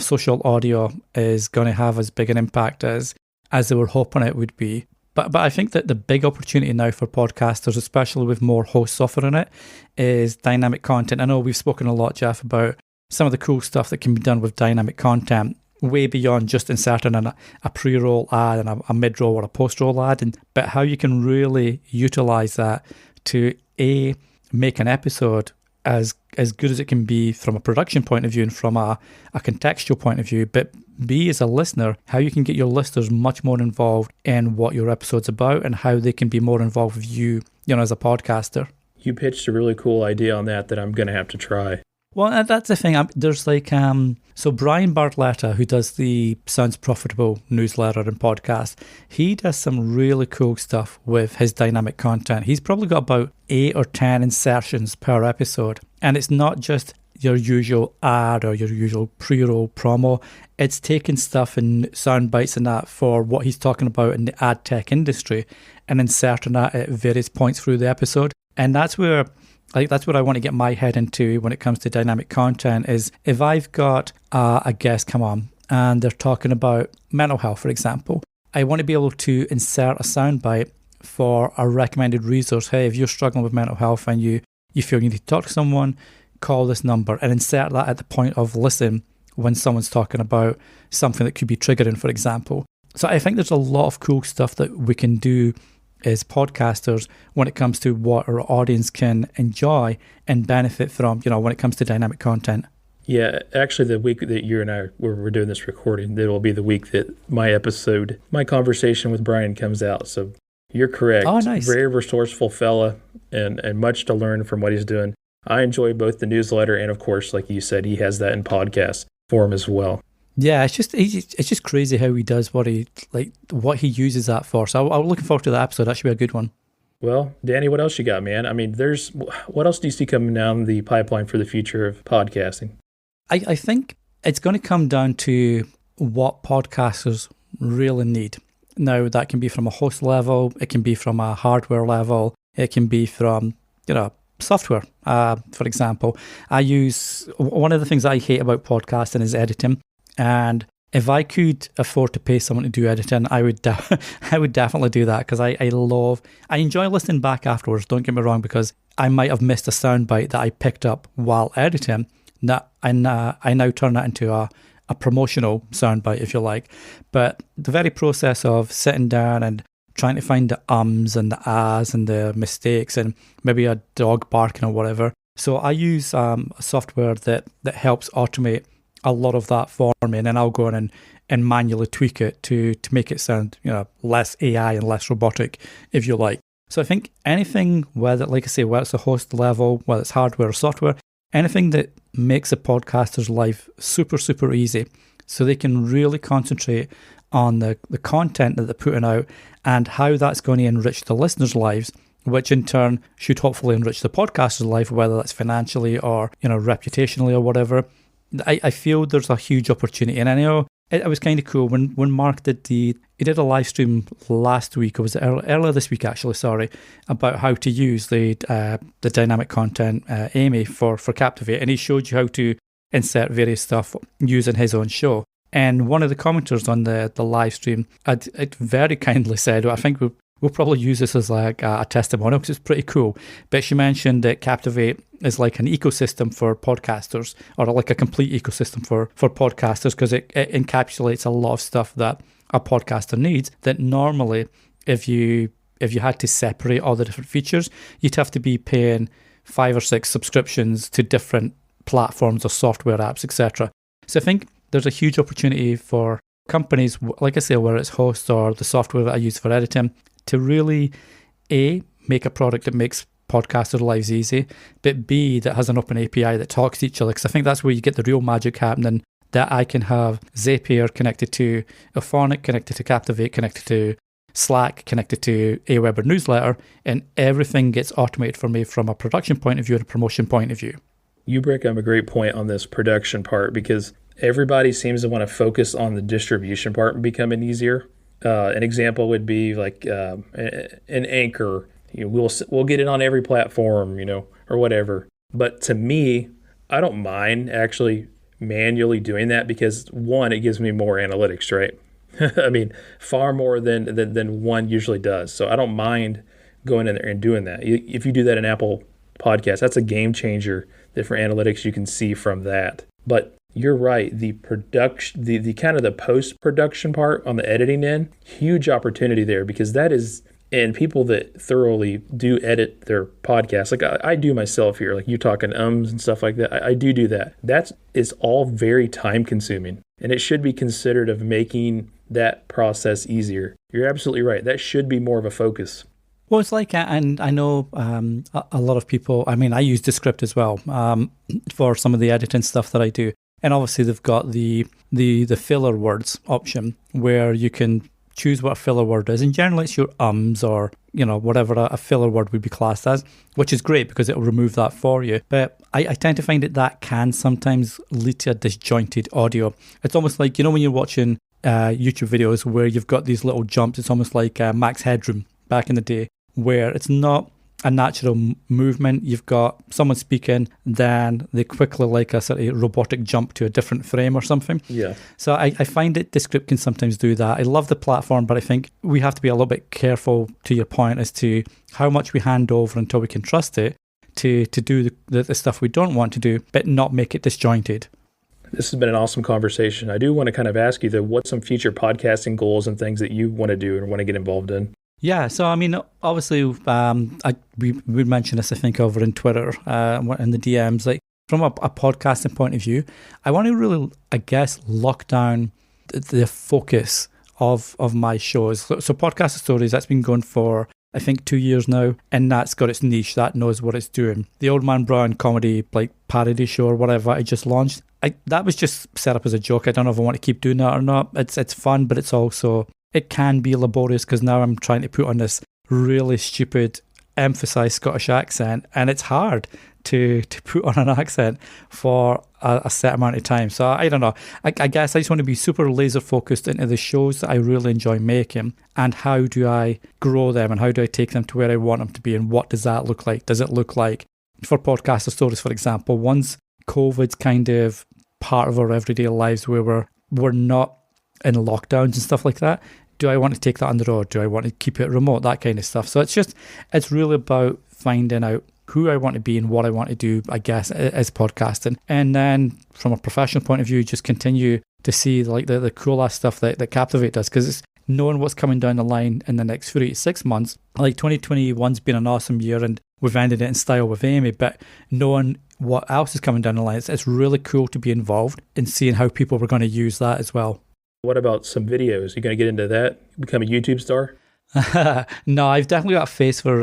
[SPEAKER 6] social audio is going to have as big an impact as they were hoping it would be. But I think that the big opportunity now for podcasters, especially with more hosts offering it, is dynamic content. I know we've spoken a lot, Jeff, about some of the cool stuff that can be done with dynamic content, way beyond just inserting a pre-roll ad and a mid-roll or a post-roll ad, but how you can really utilize that to make an episode as good as it can be from a production point of view and from a contextual point of view, but B, as a listener, how you can get your listeners much more involved in what your episode's about and how they can be more involved with you, as a podcaster.
[SPEAKER 4] You pitched a really cool idea on that I'm going to have to try.
[SPEAKER 6] Well, that's the thing. There's like, so Brian Bartletta, who does the Sounds Profitable newsletter and podcast, he does some really cool stuff with his dynamic content. He's probably got about 8 or 10 insertions per episode. And it's not just your usual ad or your usual pre-roll promo. It's taking stuff and sound bites and that for what he's talking about in the ad tech industry and inserting that at various points through the episode. And that's where I want to get my head into when it comes to dynamic content is if I've got a guest come on and they're talking about mental health, for example, I want to be able to insert a soundbite for a recommended resource. Hey, if you're struggling with mental health and you feel you need to talk to someone, call this number, and insert that at the point of listen when someone's talking about something that could be triggering, for example. So I think there's a lot of cool stuff that we can do as podcasters when it comes to what our audience can enjoy and benefit from, when it comes to dynamic content.
[SPEAKER 4] Yeah, actually the week that you and I we're doing this recording, it will be the week that my conversation with Brian comes out. So you're correct.
[SPEAKER 6] Oh, nice.
[SPEAKER 4] Very resourceful fella and much to learn from what he's doing. I enjoy both the newsletter and, of course, like you said, he has that in podcast form as well.
[SPEAKER 6] Yeah, it's just crazy how he does what he uses that for. So I'm looking forward to that episode. That should be a good one.
[SPEAKER 4] Well, Danny, what else you got, man? I mean, what else do you see coming down the pipeline for the future of podcasting?
[SPEAKER 6] I think it's going to come down to what podcasters really need. Now, that can be from a host level, it can be from a hardware level, it can be from, software. For example, one of the things I hate about podcasting is editing. And if I could afford to pay someone to do editing, I would definitely do that because I enjoy listening back afterwards. Don't get me wrong, because I might have missed a soundbite that I picked up while editing. That I now turn that into a promotional soundbite, if you like. But the very process of sitting down and trying to find the ums and the ahs and the mistakes and maybe a dog barking or whatever. So I use a software that helps automate a lot of that for me, and then I'll go in and manually tweak it to make it sound, less AI and less robotic, if you like. So I think anything, whether it's a host level, whether it's hardware or software, anything that makes a podcaster's life super, super easy so they can really concentrate on the content that they're putting out and how that's going to enrich the listeners' lives, which in turn should hopefully enrich the podcaster's life, whether that's financially or, reputationally or whatever. I feel there's a huge opportunity. And I know it was kind of cool when Mark did a live stream last week, or was it earlier this week actually, about how to use the dynamic content Amy for Captivate, and he showed you how to insert various stuff using his own show. And one of the commenters on the live stream had very kindly said, I think we'll probably use this as like a testimonial because it's pretty cool. But she mentioned that Captivate is like an ecosystem for podcasters, or like a complete ecosystem for podcasters, because it encapsulates a lot of stuff that a podcaster needs that normally if you had to separate all the different features, you'd have to be paying 5 or 6 subscriptions to different platforms or software apps, etc. So I think there's a huge opportunity for companies, like I say, where it's hosts or the software that I use for editing, to really, A, make a product that makes podcasters' lives easy, but B, that has an open API that talks to each other, because I think that's where you get the real magic happening, that I can have Zapier connected to Auphonic, connected to Captivate, connected to Slack, connected to Aweber Newsletter, and everything gets automated for me from a production point of view and a promotion point of view.
[SPEAKER 4] You bring up a great point on this production part, because everybody seems to want to focus on the distribution part becoming easier. An example would be like an Anchor. We'll get it on every platform, or whatever. But to me, I don't mind actually manually doing that because, one, it gives me more analytics, right? I mean, far more than one usually does. So I don't mind going in there and doing that. If you do that in Apple Podcasts, that's a game changer. Different analytics you can see from that. But you're right. The production, the kind of the post-production part on the editing end, huge opportunity there, because that is, and people that thoroughly do edit their podcasts, like I do myself here, like you talking ums and stuff like that. I do that. That is all very time consuming, and it should be considered of making that process easier. You're absolutely right. That should be more of a focus.
[SPEAKER 6] Well, it's like, and I know a lot of people, I mean, I use Descript as well for some of the editing stuff that I do. And obviously they've got the filler words option where you can choose what a filler word is. And generally it's your ums or, whatever a filler word would be classed as, which is great because it'll remove that for you. But I tend to find that can sometimes lead to a disjointed audio. It's almost like, when you're watching YouTube videos where you've got these little jumps, it's almost like Max Headroom back in the day, where it's not a natural movement. You've got someone speaking, then they quickly like a sort of robotic jump to a different frame or something.
[SPEAKER 4] Yeah.
[SPEAKER 6] So I find that Descript can sometimes do that. I love the platform, but I think we have to be a little bit careful, to your point, as to how much we hand over until we can trust it to do the stuff we don't want to do, but not make it disjointed.
[SPEAKER 4] This has been an awesome conversation. I do want to kind of ask you, though, what's some future podcasting goals and things that you want to do and want to get involved in?
[SPEAKER 6] Yeah, so I mean, obviously, we mentioned this, I think, over in Twitter, in the DMs. Like, from a podcasting point of view, I want to really, I guess, lock down the focus of my shows. So Podcast Stories, that's been going for, I think, 2 years now, and that's got its niche, that knows what it's doing. The Old Man Brown comedy, like, parody show or whatever I just launched, that was just set up as a joke. I don't know if I want to keep doing that or not. It's fun, but it's also... it can be laborious because now I'm trying to put on this really stupid, emphasised Scottish accent, and it's hard to put on an accent for a set amount of time. So I don't know. I guess I just want to be super laser focused into the shows that I really enjoy making, and how do I grow them and how do I take them to where I want them to be, and what does that look like? Does it look like, for Podcaster Stories, for example, once COVID's kind of part of our everyday lives where we're not in lockdowns and stuff like that, do I want to take that on the road? Do I want to keep it remote? That kind of stuff. So it's really about finding out who I want to be and what I want to do, I guess, as podcasting. And then from a professional point of view, just continue to see like the cool ass stuff that Captivate does, because it's knowing what's coming down the line in the next 3 to 6 months. Like 2021's been an awesome year and we've ended it in style with Amy, but knowing what else is coming down the line, it's really cool to be involved in seeing how people were going to use that as well.
[SPEAKER 4] What about some videos? You going to get into that? Become a YouTube star?
[SPEAKER 6] No, I've definitely got a face for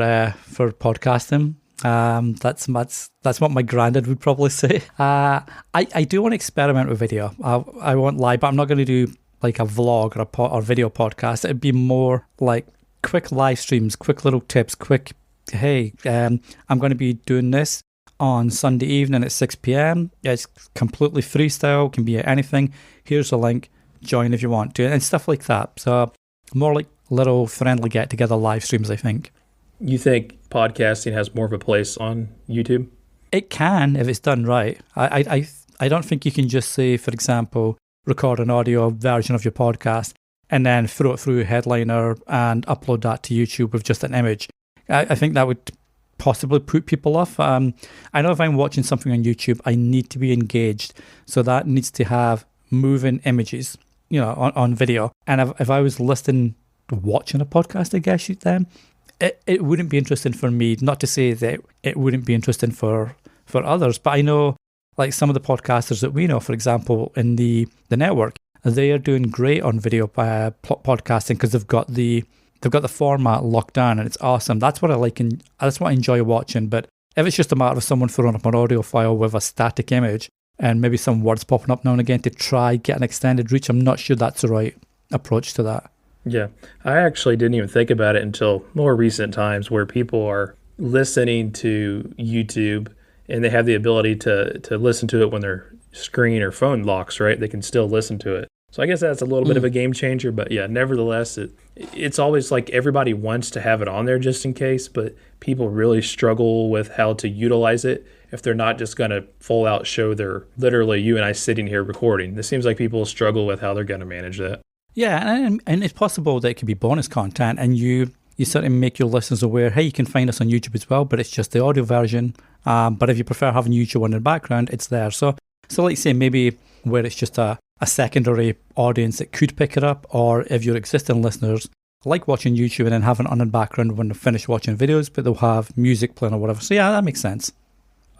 [SPEAKER 6] podcasting. That's what my granddad would probably say. I do want to experiment with video. I won't lie, but I'm not going to do like a vlog or video podcast. It'd be more like quick live streams, quick little tips, quick, hey, I'm going to be doing this on Sunday evening at 6 p.m. It's completely freestyle, can be anything. Here's a link. Join if you want to, and stuff like that. So more like little friendly get-together live streams, I think.
[SPEAKER 4] You think podcasting has more of a place on YouTube?
[SPEAKER 6] It can, if it's done right. I don't think you can just say, for example, record an audio version of your podcast and then throw it through Headliner and upload that to YouTube with just an image. I think that would possibly put people off. I know if I'm watching something on YouTube, I need to be engaged. So that needs to have moving images, on video. And if I was watching a podcast, I guess then it wouldn't be interesting for me. Not to say that it wouldn't be interesting for others, but I know like some of the podcasters that we know, for example, in the network, they are doing great on video podcasting because they've got the format locked down, and it's awesome. That's what I like, and that's what I enjoy watching. But if it's just a matter of someone throwing up an audio file with a static image and maybe some words popping up now and again to try get an extended reach, I'm not sure that's the right approach to that.
[SPEAKER 4] Yeah, I actually didn't even think about it until more recent times, where people are listening to YouTube and they have the ability to listen to it when their screen or phone locks, right? They can still listen to it. So I guess that's a little bit of a game changer, but yeah, nevertheless, it's always like everybody wants to have it on there just in case, but people really struggle with how to utilize it if they're not just going to full out show they're literally you and I sitting here recording. It seems like people struggle with how they're going to manage that.
[SPEAKER 6] Yeah, and it's possible that it could be bonus content, and you sort of make your listeners aware, hey, you can find us on YouTube as well, but it's just the audio version. But if you prefer having YouTube on in the background, it's there. So like say maybe where it's just a secondary audience that could pick it up, or if your existing listeners like watching YouTube and then have it on in the background when they finish watching videos, but they'll have music playing or whatever. So yeah, that makes sense.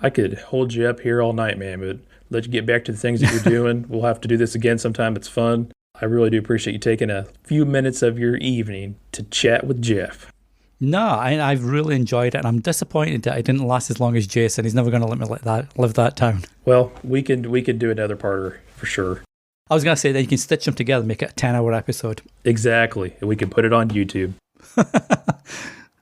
[SPEAKER 4] I could hold you up here all night, man, but let you get back to the things that you're doing. We'll have to do this again sometime. It's fun. I really do appreciate you taking a few minutes of your evening to chat with Jeff.
[SPEAKER 6] No, I've really enjoyed it, and I'm disappointed that I didn't last as long as Jason. He's never going to let me live that down.
[SPEAKER 4] Well, we can do another parter for sure.
[SPEAKER 6] I was going to say that you can stitch them together, make it a 10-hour episode.
[SPEAKER 4] Exactly. And we can put it on YouTube.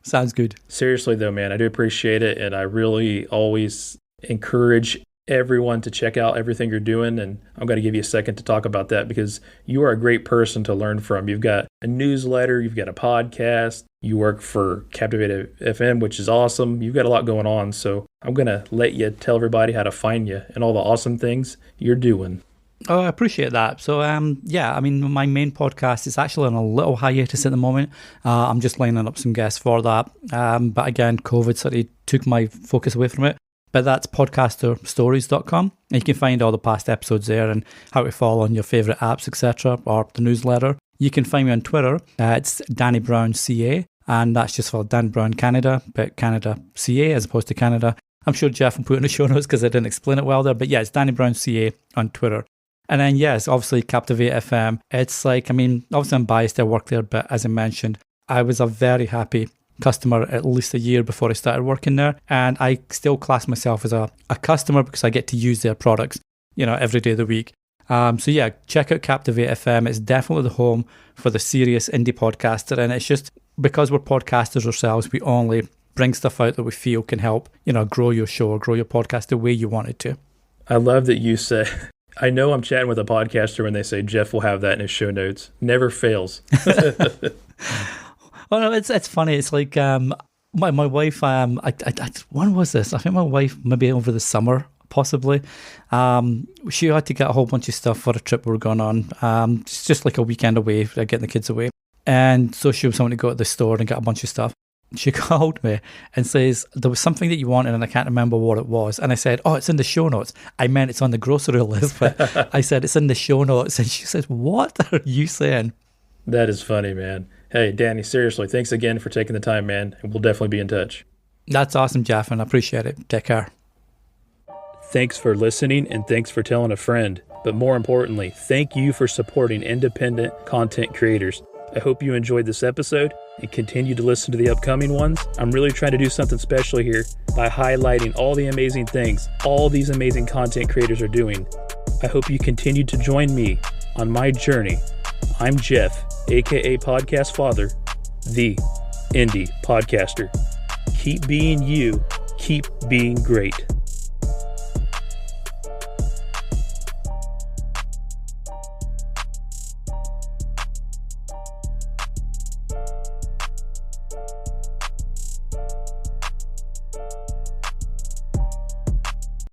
[SPEAKER 6] Sounds good.
[SPEAKER 4] Seriously, though, man, I do appreciate it. And I really always encourage everyone to check out everything you're doing. And I'm going to give you a second to talk about that because you are a great person to learn from. You've got a newsletter, you've got a podcast, you work for Captivate FM, which is awesome. You've got a lot going on. So I'm going to let you tell everybody how to find you and all the awesome things you're doing.
[SPEAKER 6] Oh, I appreciate that. So, my main podcast is actually on a little hiatus at the moment. I'm just lining up some guests for that. But again, COVID sort of took my focus away from it. But that's podcasterstories.com. And you can find all the past episodes there and how to follow on your favourite apps, etc., or the newsletter. You can find me on Twitter. It's Danny Brown CA, and that's just for Dan Brown Canada, but Canada CA as opposed to Canada. I'm sure Jeff will put it in the show notes because I didn't explain it well there. But yeah, it's Danny Brown CA on Twitter. And then, yes, obviously Captivate FM. It's like, obviously I'm biased, I work there, but as I mentioned, I was a very happy customer at least a year before I started working there. And I still class myself as a customer because I get to use their products, every day of the week. So yeah, check out Captivate FM. It's definitely the home for the serious indie podcaster. And it's just because we're podcasters ourselves, we only bring stuff out that we feel can help, grow your show or grow your podcast the way you want it to.
[SPEAKER 4] I love that you say... I know I'm chatting with a podcaster when they say Jeff will have that in his show notes. Never fails.
[SPEAKER 6] Well, no, it's funny. It's like my wife. When was this? I think my wife maybe over the summer, possibly. She had to get a whole bunch of stuff for a trip we were going on. It's just like a weekend away, getting the kids away, and so she was wanting to go to the store and get a bunch of stuff. She called me and says, there was something that you wanted and I can't remember what it was. And I said, oh, it's in the show notes. I meant it's on the grocery list, but I said, it's in the show notes. And she said, what are you saying?
[SPEAKER 4] That is funny, man. Hey, Danny, seriously, thanks again for taking the time, man. And we'll definitely be in touch.
[SPEAKER 6] That's awesome, Jeff, and I appreciate it. Take care.
[SPEAKER 4] Thanks for listening and thanks for telling a friend. But more importantly, thank you for supporting independent content creators. I hope you enjoyed this episode and continue to listen to the upcoming ones. I'm really trying to do something special here by highlighting all the amazing things all these amazing content creators are doing. I hope you continue to join me on my journey. I'm Jeff, aka Podcast Father, the Indie Podcaster. Keep being you, keep being great.